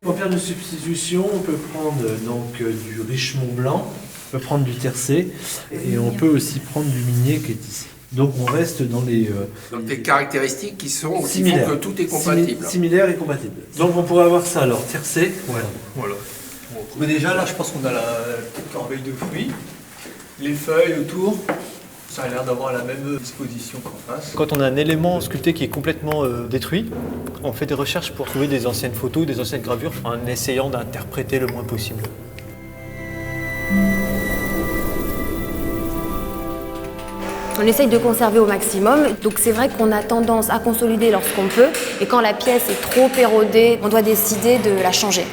Pour faire de substitution, on peut prendre du Richemont blanc, on peut prendre du Tercé et on peut aussi prendre du Minier qui est ici. Donc on reste dans les caractéristiques qui font similaires. Que tout est compatible. Similaire et compatible. Donc on pourrait avoir ça alors, Tercé. Voilà. Mais déjà là, je pense qu'on a la petite corbeille de fruits, les feuilles autour. Ça a l'air d'avoir la même disposition qu'en face. Quand on a un élément sculpté qui est complètement détruit, on fait des recherches pour trouver des anciennes photos, des anciennes gravures, en essayant d'interpréter le moins possible. On essaye de conserver au maximum, donc c'est vrai qu'on a tendance à consolider lorsqu'on peut, et quand la pièce est trop érodée, on doit décider de la changer.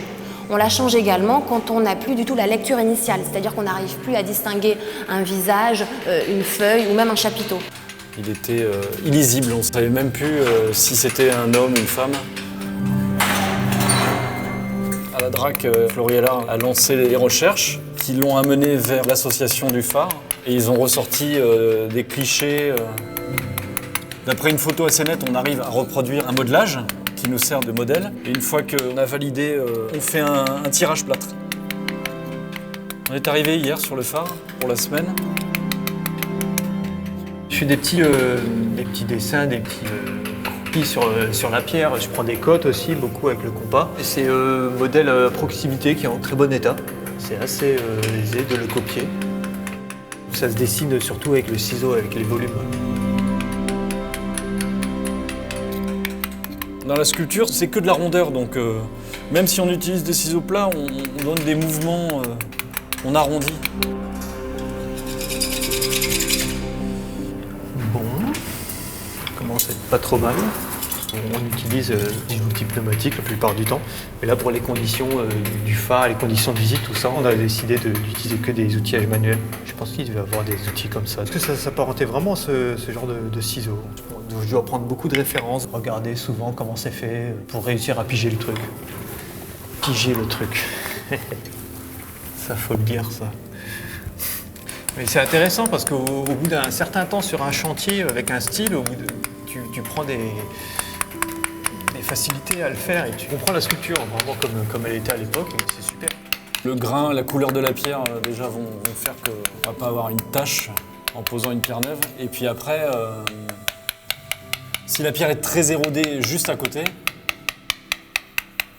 On la change également quand on n'a plus du tout la lecture initiale, c'est-à-dire qu'on n'arrive plus à distinguer un visage, une feuille ou même un chapiteau. Il était illisible, on ne savait même plus si c'était un homme ou une femme. À la DRAC, Floriella a lancé les recherches qui l'ont amené vers l'association du phare et ils ont ressorti des clichés. D'après une photo assez nette, on arrive à reproduire un modelage qui nous sert de modèle. Et une fois qu'on a validé, on fait un tirage plâtre. On est arrivé hier sur le phare pour la semaine. Je fais des petits dessins, des petits croquis sur la pierre. Je prends des cotes aussi, beaucoup avec le compas. Et c'est un modèle à proximité qui est en très bon état. C'est assez aisé de le copier. Ça se dessine surtout avec le ciseau, avec les volumes. Dans la sculpture, c'est que de la rondeur, donc même si on utilise des ciseaux plats, on donne des mouvements, on arrondit. Bon, ça commence à être pas trop mal. On utilise des outils pneumatiques la plupart du temps. Mais là, pour les conditions du phare, les conditions de visite, tout ça, on a décidé d'utiliser que des outillages manuels. Je pense qu'il devait y avoir des outils comme ça. Est-ce que ça s'apparentait vraiment ce genre de ciseaux? Je dois prendre beaucoup de références, regarder souvent comment c'est fait pour réussir à piger le truc. Piger le truc. Ça, faut le dire, ça. Mais c'est intéressant parce qu'au bout d'un certain temps sur un chantier avec un style, tu prends des facilités à le faire et tu comprends la sculpture vraiment comme elle était à l'époque, et c'est super. Le grain, la couleur de la pierre déjà vont faire qu'on ne va pas avoir une tache en posant une pierre neuve. Et puis après, si la pierre est très érodée juste à côté,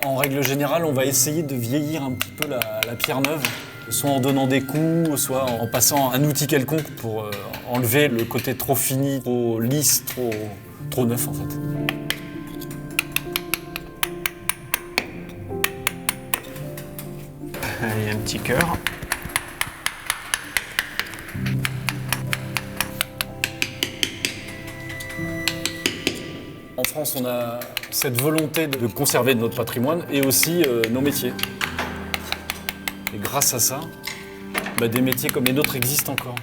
en règle générale, on va essayer de vieillir un petit peu la pierre neuve, soit en donnant des coups, soit en passant un outil quelconque pour enlever le côté trop fini, trop lisse, trop neuf en fait. Il y a un petit cœur. En France, on a cette volonté de conserver notre patrimoine et aussi nos métiers. Et grâce à ça, des métiers comme les nôtres existent encore.